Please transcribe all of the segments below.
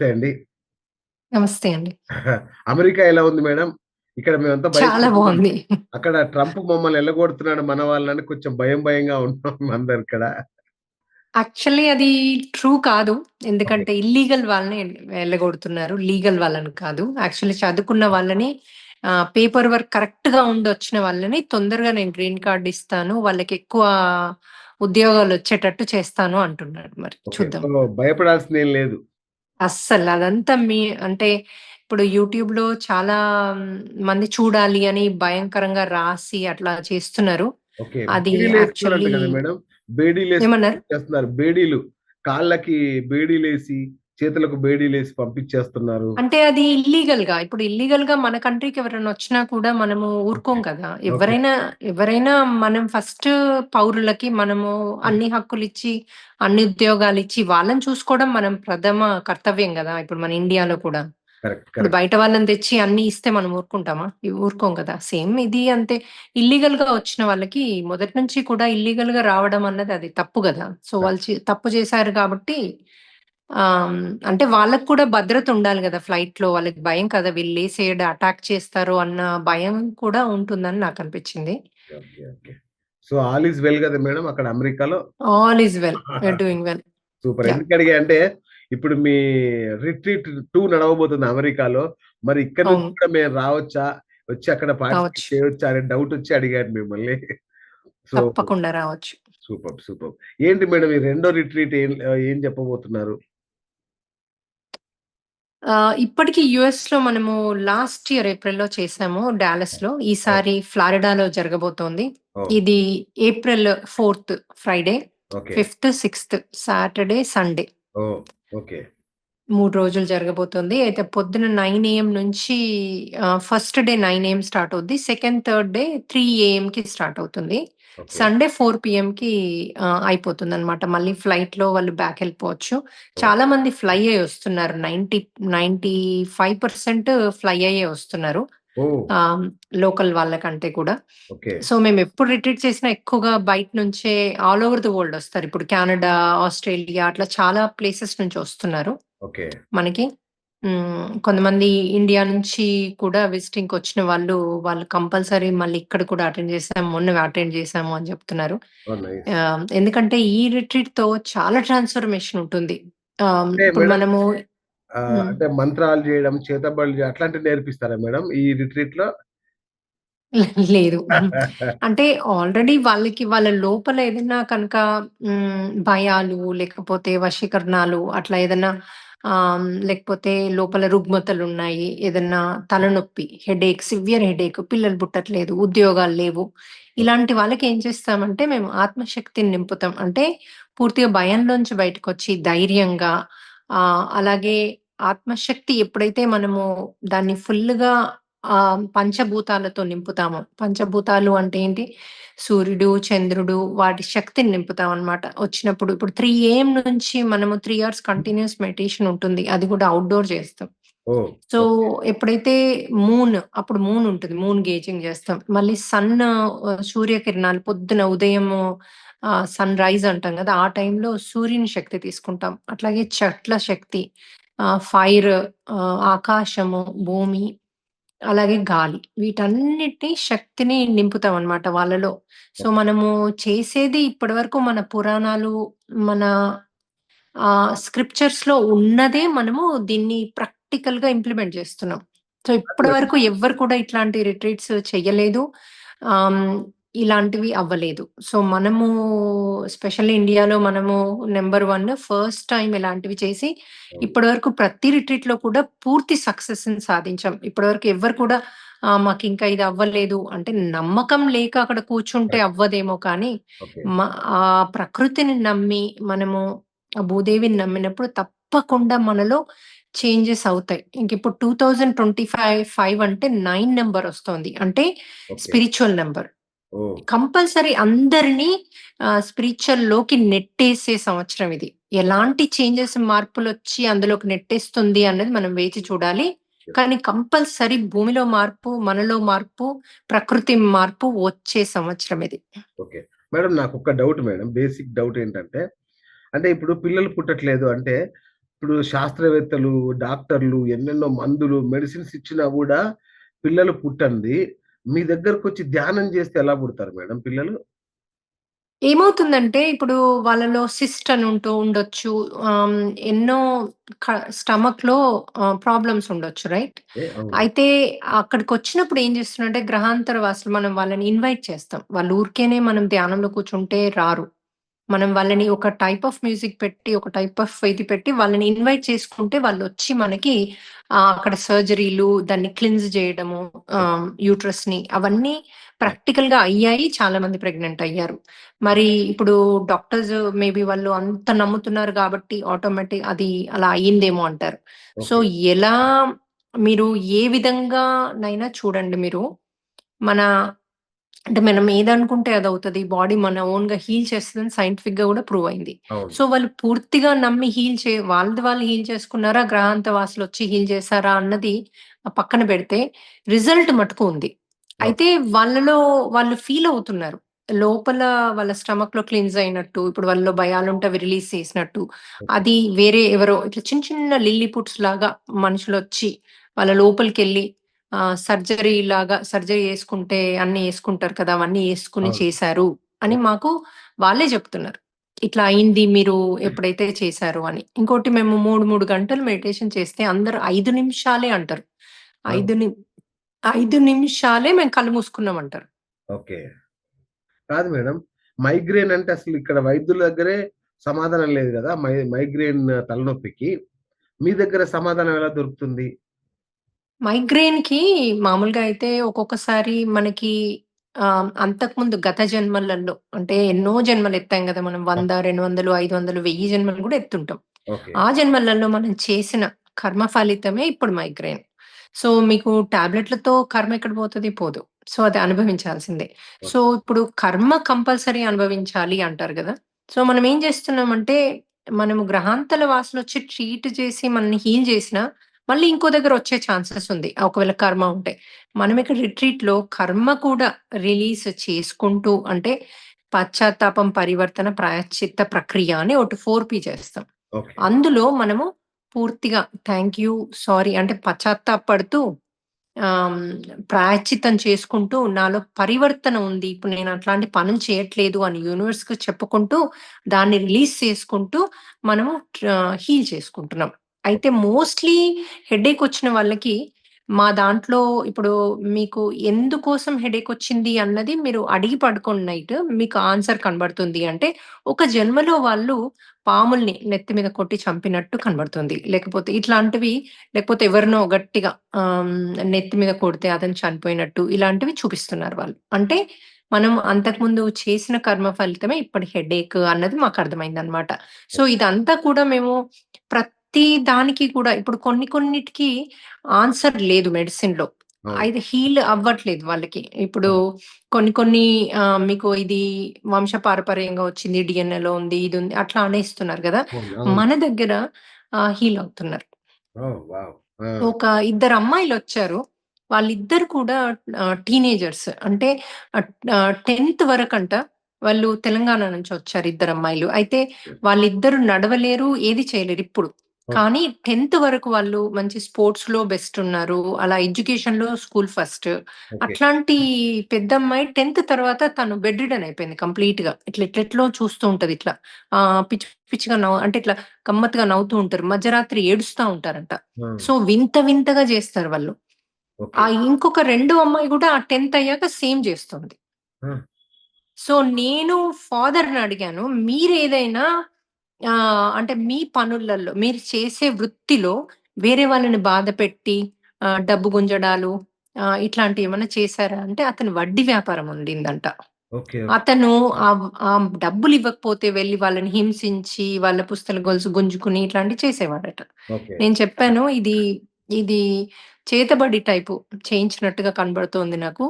నమస్తే అండి. నమస్తే అండి. అమెరికా ఎలా ఉంది మేడం? ఇక్కడ మేమంతా చాలా భయపడుతున్నాం. బావుంది. అక్కడ ట్రంప్ మమ్మల్ని ఎల్లగొడుతున్నాడు మన వాళ్ళని కొంచెం భయంగా ఉన్నాం అందరిక్కడ. యాక్చువల్లీ అది ట్రూ కాదు. ఓకే. ఎందుకంటే ఇల్లీగల్ వాళ్ళని ఎల్లగొడుతున్నారు. లీగల్ వాళ్ళని కాదు. యాక్చువల్లీ చదువుకున్న వాళ్ళని పేపర్ వర్క్ కరెక్ట్‌గా ఉండొచ్చిన వాళ్ళని తొందరగా నేను గ్రీన్ కార్డ్ ఇస్తాను. వాళ్ళకెక్కువ ఉద్యోగాలొచ్చేటట్టు చేస్తాను అంటున్నాడు మరి. ఓకే. చూద్దాం. సో, భయపడాల్సిందేం లేదు. అదంతా అంటే ఇప్పుడు యూట్యూబ్‌లో చాలా మంది చూడాలి అని భయంకరంగా రాసి అట్లా చేస్తున్నారు. ఓకే. అది బేడీలేస్తున్నారంట యాక్చువల్లీ కదా మేడం? బేడీలేసి ఏమన్నారు? పంపించేస్తున్నారు. బేడీలు. కాళ్ళకి బేడీలేసి, చేతులకు బేడీలేసి పంపించేస్తున్నారు. అంటే అది ఇల్లీగల్‌గా. ఇప్పుడు ఇల్లీగల్‌గా మన కంట్రీకి ఎవరైనా వచ్చినా కూడా మనము ఊరుకోం ఓకే. కదా! ఓకే. ఎవరైనా మనం ఫస్ట్ పౌరులకి మనము హ్మ్. అన్ని హక్కులిచ్చి, అన్ని ఉద్యోగాలిచ్చి వాళ్ళని చూసుకోవడం మనం ప్రథమ కర్తవ్యం గదా! ఇప్పుడు మన ఇండియాలో కూడా. కరెక్ట్. ఇప్పుడు కరెక్ట్. బయట వాళ్ళని తెచ్చి అన్నీ ఇస్తే మనం ఊరుకుంటామా? ఊరుకోం కదా! సేమ్ ఇది అంతే. ఇల్లీగల్‌గా వచ్చిన వాళ్ళకి మొదటి నుంచి కూడా ఇల్లీగల్‌గా రావడం అన్నది అది తప్పు గదా! సో, వాళ్ళు తప్పు చేశారు కాబట్టి అంటే వాళ్ళకి కూడా భద్రత ఉండాలి గదా! ఫ్లైట్‌లో. వాళ్ళకి భయం కదా! వీళ్ళేసి అటాక్ చేస్తారు అన్న భయం కూడా ఉంటుందని నాకనిపించింది. Okay. Okay. So, all is well గదా మేడం అక్కడ అమెరికాలో? All is well. We are doing well. Super. Yeah! ఎందుకడిగా అంటే, ఇప్పుడు మీ రిట్రీట్ 2 నడవబోతుంది అమెరికాలో. మరి ఇక్కడి నుంచి అవును. కూడా మేము రావచ్చా? వచ్చి అక్కడ పార్టిసిపేట్ రావచ్చు. చేయొచ్చా? అనే డౌటొచ్చి అడిగాను మిమ్మల్ని. సో, తప్పకుండా రావచ్చు. సూపర్బ్. ఏంటి మేడం ఈ రెండో రిట్రీట్ ఏం చెప్పబోతున్నారు? ఇప్పటికి యూఎస్‌లో మనము లాస్ట్ ఇయర్ ఏప్రిల్‌లో చేసాము డాలస్‌లో. ఓహ్! ఈసారి ఫ్లారిడాలో జరగబోతోంది. ఓహ్! ఇది April 4 Friday, okay. 5, 6 Saturday, Sunday. Oh! Okay. 3 రోజులు జరగబోతుంది. అయితే పొద్దున 9 ఏఎం నుంచి ఫస్ట్ డే 9 ఏఎం స్టార్ట్ అవుద్ది. సెకండ్, థర్డ్ డే 3 ఏఎంకి స్టార్ట్ అవుతుంది. ఓకే. సండే 4 పీఎంకి అయిపోతుందనమాట. మళ్ళీ ఫ్లైట్‌లో వాళ్ళు బ్యాక్ ఎళ్ళిపోవచ్చు. ఓహ్! చాలా మంది ఫ్లై అయ్యి వస్తున్నారు. 95% ఫ్లై అయ్యే వస్తున్నారు. ఓహ్! ఆహ్, లోకల్ వాళ్ళకంటే కూడా. ఓకే. సో, మేమెప్పుడు రిట్రీట్ చేసినా ఎక్కువగా బయట నుంచే ఆల్ ఓవర్ ది వరల్డ్ ఒస్తారు. ఇప్పుడు కెనడా, ఆస్ట్రేలియా అట్లా చాలా ప్లేసెస్ నుంచి ఒస్తున్నారు ఓకే. మనకి. కొంతమంది ఇండియా నుంచి కూడా విజిటింగ్‌కొచ్చిన వాళ్ళు కంపల్సరీ మళ్ళీ ఇక్కడ కూడా అటెండ్ చేసాం. మొన్న అటెండ్ చేసాము అని చెప్తున్నారు. ఓహ్! నైస్. ఎందుకంటే ఈ రిట్రీట్‌తో చాలా ట్రాన్స్‌ఫర్మేషన్ ఉంటుంది. అంటే ఇప్పుడు మేడం మనము హ్మ్. అంటే మంత్రాలు జేయడం, చేతబడులు అట్లాంటివి నేర్పిస్తారా మేడం ఈ రిట్రీట్‌లో? లేదు. అంటే ఆల్రెడీ వాళ్ళ లోపల ఏదైనా కనుక భయాలు లేకపోతే వశీకరణాలు అట్లా ఏదన్నా లేకపోతే లోపల రుగ్మతలున్నాయి. ఏదన్నా తలనొప్పి, సివియర్ హెడేక్, పిల్లలు పుట్టట్లేదు, ఉద్యోగాలు లేవు. ఇలాంటి వాళ్ళకి ఏం చేస్తామంటే మేము ఆత్మశక్తిని నింపుతాం. అంటే పూర్తిగా భయంలోంచి బయటకొచ్చి ధైర్యంగా అలాగే ఆత్మశక్తి ఎప్పుడైతే మనము దాన్ని ఫుల్లుగా పంచభూతాలతో నింపుతాము. పంచభూతాలు అంటే ఏంటి? సూర్యుడు, చంద్రుడు వాటి శక్తిని నింపుతామనమాట. వచ్చినప్పుడు ఇప్పుడు 3 ఏఎం నుంచి మనము 3 అవర్స్ కంటిన్యూయస్ మెడిటేషన్ ఉంటుంది. అది కూడా ఔట్‌డోర్ చేస్తాం. ఓహ్! So, okay. ఎప్పుడైతే అప్పుడు మూన్ ఉంటుంది. మూన్ గేజింగ్ చేస్తాం. మళ్ళీ సూర్యకిరణాలు పొద్దున ఉదయము సన్‌రైజ్ అంటాం గదా! ఆ టైంలో సూర్యుని శక్తి తీసుకుంటాం. అట్లాగే చెట్ల శక్తి, ఫైర్, ఆకాశము, భూమి అలాగే గాలి. వీటన్నిటి శక్తిని నింపుతామనమాట వాళ్ళలో. So, okay. మనము చేసేది ఇప్పటివరకు మన పురాణాలు, మన స్క్రిప్చర్స్‌లో ఉన్నదే మనము దీన్ని ప్రాక్టికల్‌గా ఇంప్లిమెంట్ చేస్తున్నాం. సో, ఇప్పటివరకు ఎవ్వరు కూడా ఇట్లాంటి రిట్రీట్స్ చెయ్యలేదు. ఆహ్, హ్మ్, ఇలాంటివి అవ్వలేదు. సో, మనము ఎస్పెషల్లీ ఇండియాలో మనము నంబర్ 1 ఫస్ట్ టైమ్ ఇలాంటివి చేసి అవును. ఇప్పటివరకు ప్రతి రిట్రీట్‌లో కూడా పూర్తి సక్సెస్‌ని సాధించాం. ఇప్పటివరకు ఎవ్వరు కూడా మాకింకా ఇది అవ్వలేదు అంటే నమ్మకం లేక అక్కడ కూర్చుంటే కరెక్ట్. అవ్వదేమో కానీ ఓకే. మ ప్రకృతిని నమ్మి మనము ఆ భూదేవిని నమ్మినప్పుడు తప్పకుండా మనలో చేంజెస్ అవుతాయి. ఇంకిప్పుడు 2025 అంటే 9 నంబర్ ఒస్తోంది. అంటే okay. Spiritual number. Oh! Compulsory అందరిని స్పిరిచ్యువల్‌లోకి నెట్టేసే సంవత్సరం ఇది. ఎలాంటి చేంజెస్, మార్పులొచ్చి అందులోకి నెట్టేస్తుంది అన్నది మనం వేచి చూడాలి. యెస్. కానీ కంపల్సరీ భూమిలో మార్పు, మనలో మార్పు, ప్రకృతి మార్పు వచ్చే సంవత్సరం ఇది. ఓకే. మేడం నాకొక డౌట్ మేడం. బేసిక్ డౌట్ ఏంటంటే, అంటే ఇప్పుడు పిల్లలు పుట్టట్లేదు అంటే, ఇప్పుడు శాస్త్రవేత్తలు, డాక్టర్లు ఎన్నెన్నో మందులు, మెడిసిన్స్ ఇచ్చినా గూడా పిల్లలు పుట్టంది. మీ దగ్గరకొచ్చి ధ్యానం జేస్తే ఎలా పుడతారు మేడం పిల్లలు? ఏమవుతుందంటే, ఇప్పుడు వాళ్ళలో సిస్ట్ అని ఉండొచ్చు. ఆహ్, ఎన్నో స్టమక్‌లో ప్రాబ్లమ్స్ ఉండొచ్చు, రైట్? అవును. అయితే అక్కడికొచ్చినప్పుడు ఏం చేస్తున్నారంటే, గ్రహాంతర వాసులు మనం వాళ్ళని ఇన్వైట్ చేస్తాం. వాళ్ళు ఊరికేనే మనం ధ్యానంలో కూర్చుంటే రారు. మనం వాళ్ళని ఒక టైప్ ఆఫ్ మ్యూజిక్ పెట్టి, ఒక టైప్ ఆఫ్ ఇది పెట్టి వాళ్ళని ఇన్వైట్ చేసుకుంటే వాళ్ళొచ్చి మనకి అక్కడ సర్జరీలు, దాన్ని క్లిన్స్ జేయడము, ఓకే. యూట్రస్‌ని అవన్నీ ఆ! ప్రాక్టికల్‌గా అయ్యాయి. చాలా మంది ప్రెగ్నెంట్ అయ్యారు. మరి ఇప్పుడు డాక్టర్స్ మేబీ వాళ్ళు అంత నమ్ముతున్నారు గాబట్టి అది అలా అయిందేమో అంటారు. So, okay. ఎలా మీరు ఏ విధంగానైనా చూడండి మీరు. మన అంటే మనం ఏదనుకుంటే అదవుతది. బాడీ మన ఓన్‌గా హీల్ చేస్తదని సైంటిఫిక్‌గా గూడా ప్రూవ్ అయింది. అవును. సో, వాళ్ళు పూర్తిగా నమ్మి వాళ్ళది వాళ్ళు హీల్ చేసుకున్నారా? గ్రహాంత వాసులొచ్చి హీల్ చేసారా? అన్నది పక్కన పెడితే రిజల్ట్ మటుకు ఉంది. అయితే ఓకే. వాళ్ళలో వాళ్ళు ఫీల్ అవుతున్నారు. లోపల వాళ్ళ స్టమక్‌లో క్లిన్స్ అయినట్టు, ఇప్పుడు వాళ్ళలో భయాలుంటే అవి రిలీజ్ చేసినట్టు. ఓకే. అది వేరే ఎవరో ఇట్లా చిన్న చిన్న లిల్లీ పుట్స్ లాగా మనుషులొచ్చి వాళ్ళ లోపలికెళ్ళి సర్జరీ యేసుకుంటే అన్నీ యేసుకుంటారు కదా! అవన్నీ యేసుకొని అవును. చేశారు అని ఓకే. మాకు వాళ్ళే జెప్తున్నారు. ఇట్లా అయింది మీరు ఎప్పుడైతే చేశారో అని. ఇంకోటి మేము 3 గంటలు మెడిటేషన్ చేస్తే అందరూ 5 నిమిషాలే అంటారు. ఆ! 5 ని 5 నిమిషాలే మేము కళ్ళు మూసుకున్నామంటారు. ఓకే. కాదు మేడం. మైగ్రేన్ అంటే అసలిక్కడ వైద్యుల దగ్గరే సమాధానం లేదు గదా! మైగ్రేన్ తలనొప్పికి. మీ దగ్గర సమాధానం ఎలా దొరుకుతుంది? మైగ్రేన్‌కి మామూలుగా అయితే ఒక్కొక్కసారి మనకి అంతకుముందు గత జన్మలలో అంటే ఎన్నో జన్మలెత్తాం గదా! మనం ఆ! 100, 200, 500, 1000 జన్మలు గూడా ఎత్తుంటాం. ఓకే. ఆ జన్మలలో మనం చేసిన కర్మ ఫలితమే ఇప్పుడు మైగ్రేన్. సో, మీకు టాబ్లెట్‌లతో కర్మ ఎక్కడ పోతది? పోదు. సో, అది అనుభవించాల్సిందే. So, okay. ఇప్పుడు కర్మ కంపల్సరీ అనుభవించాలి అంటారు గదా! సో, మనం ఏం జేస్తున్నామంటే, మనము గ్రహాంతల వాసులొచ్చి ట్రీట్ చేసి మనల్ని హీల్ జేసినా మళ్ళీ ఇంకో దగ్గరొచ్చే ఛాన్సెస్ ఉంది. ఒకవేళ కర్మ ఉంటే. మనం ఇక్కడ రిట్రీట్‌లో కర్మ కూడా రిలీజ్ చేసుకుంటూ అంటే పశ్చాత్తాపం, పరివర్తన, ప్రాయశ్చిత్త ప్రక్రియ అని ఒకటి 4 చేస్తాం. ఓకే. అందులో మనము పూర్తిగా థాంక్ యూ, సారీ అంటే పశ్చాత్తాపపడుతూ ఆహ్, ప్రాయశ్చిత్తం చేసుకుంటూ నాలో పరివర్తన ఉంది. ఇప్పుడు నేను అట్లాంటి పనులు చేయట్లేదు అని యూనివర్స్‌కి చెప్పుకుంటూ దాన్ని రిలీజ్ చేసుకుంటూ మనము హీల్ చేసుకుంటున్నాం. అయితే మోస్ట్‌లీ హెడేక్ వచ్చిన వాళ్ళకి మా దాంట్లో ఇప్పుడు మీకు ఎందుకోసం హెడేక్ వచ్చింది అన్నది మీరు అడిగి పడుకోండి నైట్. మీకు ఆన్సర్ కనబడుతుంది. అంటే ఒక జన్మలో వాళ్ళు పాముల్ని నెత్తి మీద కొట్టి చంపినట్టు కనబడుతుంది. లేకపోతే ఎవరినో గట్టిగా నెత్తి మీద కొడితే అతను చనిపోయినట్టు ఇలాంటివి చూపిస్తున్నారు వాళ్ళు. అంటే మనం అంతకుముందు చేసిన కర్మ ఫలితమే ఇప్పటి హెడేక్ అన్నది మాకర్థమైందనమాట. సో, ఇదంతా కూడా మేము ప్రతి దానికి కూడా ఇప్పుడు కొన్నిటికి ఆన్సర్ లేదు మెడిసిన్‌లో. అవును. అయితే హీల్ అవ్వట్లేదు వాళ్ళకి. ఇప్పుడు అవును. కొన్ని మీకు ఇది వంశపారపర్యంగా వచ్చింది. డీఎన్ఏలో ఉంది. ఇది ఉంది. అట్లా అనేస్తున్నారు గదా! అవును. అవును. మన దగ్గర హీల్ అవుతున్నారు. ఓహ్! వావ్! ఆ! ఒక ఇద్దరు అమ్మాయిలొచ్చారు. వాళ్ళిద్దరు కూడా టీనేజర్స్. అంటే ఆహ్, ఆహ్, 10థ్ వరకంట వాళ్ళు తెలంగాణ నుంచొచ్చారు ఇద్దరమ్మాయిలు. అయితే వాళ్ళిద్దరూ నడవలేరు, ఏది చేయలేరు ఇప్పుడు. ఓకే. కానీ 10థ్ వరకు వాళ్ళు మంచి స్పోర్ట్స్‌లో బెస్ట్ ఉన్నారు. అలా ఎడ్యుకేషన్‌లో స్కూల్ ఫస్ట్. ఓకే. అట్లాంటి పెద్దమ్మాయి 10థ్ తర్వాత తను బెడ్ రిడెన్ అయిపోయింది కంప్లీట్‌గా. ఎట్లెట్లో చూస్తూ ఉంటది ఇట్లా. పిచ్చి పిచ్చిగా అంటే ఇట్లా గమ్మత్తుగా నవ్వుతూ ఉంటారు. మధ్యరాత్రి ఏడుస్తా ఉంటారంట. ఆ! సో, వింత వింతగా జేస్తారు వాళ్ళు. ఓకే. ఇంకొక రెండో అమ్మాయి గూడా ఆ 10థ్ అయ్యాక సేమ్ జేస్తుంది. ఆ! సో, నేను ఫాదర్‌ని అడిగాను. మీరేదైనా అంటే మీ పనులలో మీరు చేసే వృత్తిలో వేరే వాళ్ళని బాధపెట్టి డబ్బు గుంజడాలు ఇట్లాంటియేమన్నా చేశారా? అంటే అతను వడ్డీ వ్యాపారం ఉండిందంట. ఓకే. ఓకే. అతను డబ్బులివ్వకపోతే వెళ్లి వాళ్ళని హింసించి, వాళ్ళ పుస్తల గొలుసు గుంజుకుని ఇట్లాంటివి చేసేవాడట. ఓకే. నేను చెప్పాను, ఇది చేతబడి టైపు చేయించినట్టుగా కనబడుతోంది నాకు.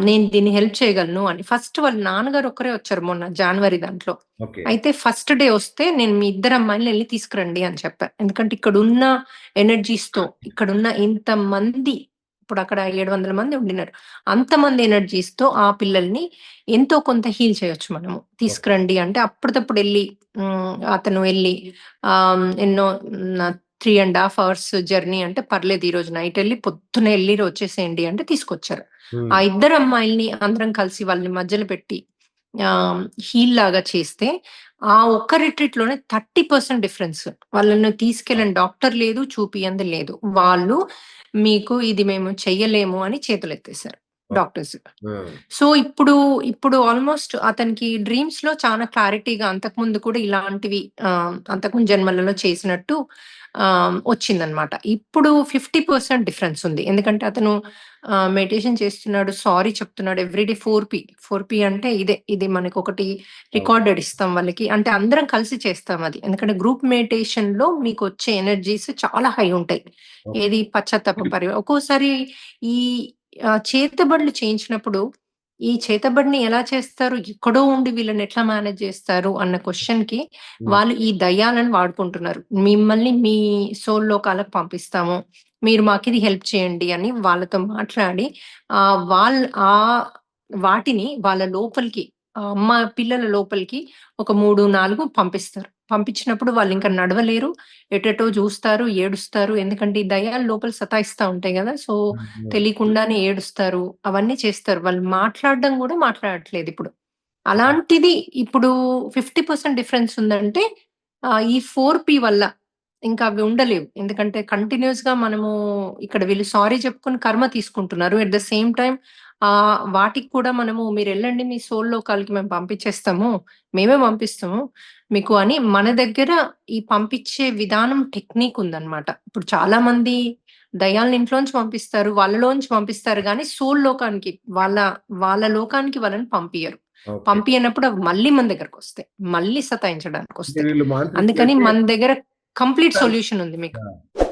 నేను దీన్ని హెల్ప్ చేయగలను అని. ఫస్ట్ వాళ్ళ నాన్నగారు ఒక్కరే వచ్చారు మొన్న జాన్వరి దాంట్లో. ఓకే. అయితే ఫస్ట్ డే వస్తే నేను మీ ఇద్దరు అమ్మాయిలని ఎళ్లి తీసుకురండి అని చెప్పా. ఎందుకంటే ఇక్కడున్న ఎనర్జీస్‌తో ఇక్కడున్న ఇంతమంది ఇప్పుడక్కడ 700 మంది ఉండిన్నారు. అంతమంది ఎనర్జీస్‌తో ఆ పిల్లల్ని ఎంతో కొంత హీల్ చేయొచ్చు మనము. ఓకే. తీసుకురండి అంటే అప్పటిదప్పుడెళ్లి అతను ఎళ్లి ఎన్నో 3½ అవర్స్ జర్నీ అంటే పర్లేదు ఈరోజు నైట్ ఎళ్లి పొద్దున్నే ఎళ్లి వచ్చేసేయండి అంటే తీసుకొచ్చారు. ఆ హ్మ్. ఇద్దరు అమ్మాయిల్ని అందరం కలిసి వాళ్ళని మధ్యలో పెట్టి హీల్ లాగా చేస్తే ఆ ఒక్క రిట్రీట్‌లోనే 30% డిఫరెన్స్. వాళ్ళని తీసుకెళ్ళిన డాక్టర్ లేదు, చూపియంది లేదు. వాళ్ళు మీకు ఇది మేము చెయ్యలేము అని చేతులెత్తేసారు ఓకే. డాక్టర్స్. ఆ! సో, ఇప్పుడు ఆల్‌మోస్ట్ అతనికి డ్రీమ్స్‌లో చాలా క్లారిటీగా అంతకుముందు కూడా ఇలాంటివి అంతకుముందు జన్మలలో చేసినట్టు వచ్చిందనమాట. ఇప్పుడు 50% డిఫరెన్స్ ఉంది. ఎందుకంటే అతను మెడిటేషన్ చేస్తున్నాడు, సారీ చెప్తున్నాడు ఎవ్రీడే 4 పీ. 4 పీ అంటే ఇదే. ఇది మనకొకటి అవును. రికార్డెడ్ ఇస్తాం వాళ్ళకి. అంటే అందరం కలిసి చేస్తాం అది. ఎందుకంటే గ్రూప్ మెడిటేషన్‌లో మీకొచ్చే ఎనర్జీస్ చాలా హై ఉంటాయి. ఓకే. ఏది పశ్చాత్తాప ఒక్కోసారి ఈ చేతబడులు చేయించినప్పుడు, ఈ చేతబడిని ఎలా చేస్తారు? ఎక్కడో ఉండి వీళ్ళని ఎట్లా మేనేజ్ చేస్తారు? అన్న క్వెషన్‌కి హ్మ్. వాళ్ళు ఈ దయ్యాలను వాడుకుంటున్నారు. మిమ్మల్ని మీ సోల్ లోకాలకు పంపిస్తాము. మీరు మాకిది హెల్ప్ చేయండి అని వాళ్ళతో మాట్లాడి వాళ్ వాటిని వాళ్ళ లోపలికి అమ్మ పిల్లల లోపలికి ఒక 3, 4 పంపిస్తారు. పంపించినప్పుడు వాళ్ళింక నడవలేరు. ఎటెటో జూస్తారు, ఏడుస్తారు. ఎందుకంటే ఈ దయ్యాలు లోపల సతాయిస్తా ఉంటాయి గదా! సో, హ్మ్. తెలియకుండానే ఏడుస్తారు. అవన్నీ చేస్తారు. వాళ్ళు మాట్లాడడం గూడా మాట్లాడట్లేదిప్పుడు. అలాంటిది ఇప్పుడు 50% డిఫరెన్స్ ఉందంటే ఈ 4 పీ వల్ల. ఇంకా అవి ఉండలేవు. ఎందుకంటే కంటిన్యూయస్‌గా మనము ఇక్కడ వీళ్ళు సారీ చెప్పుకొని కర్మ తీసుకుంటున్నారు. ఎట్ ద సేమ్ టైమ్ వాటికి కూడా మనము మీరెళ్ళండి మీ సోల్ లోకాలకి మేము పంపించేస్తాము. మేమే పంపిస్తాము మీకు అని మన దగ్గర ఈ పంపించే విధానం టెక్నిక్ ఉందన్నమాట. ఇప్పుడు చాలా మంది దయ్యాలను ఇంట్లోంచి పంపిస్తారు. వాళ్ళలోంచి పంపిస్తారు గానీ సోల్ లోకానికి వాళ్ళ వాళ్ళ లోకానికి వాళ్ళని పంపియరు. ఓకే. పంపియనప్పుడు అవి మళ్ళీ మన దగ్గరకొస్తాయి. మళ్ళీ అంటే సతాయించడానికొస్తాయి. వీళ్ళు అందుకని మాంత్రికులైతే మన దగ్గర కంప్లీట్ సొల్యూషన్ ఉంది మీకు. ఆ!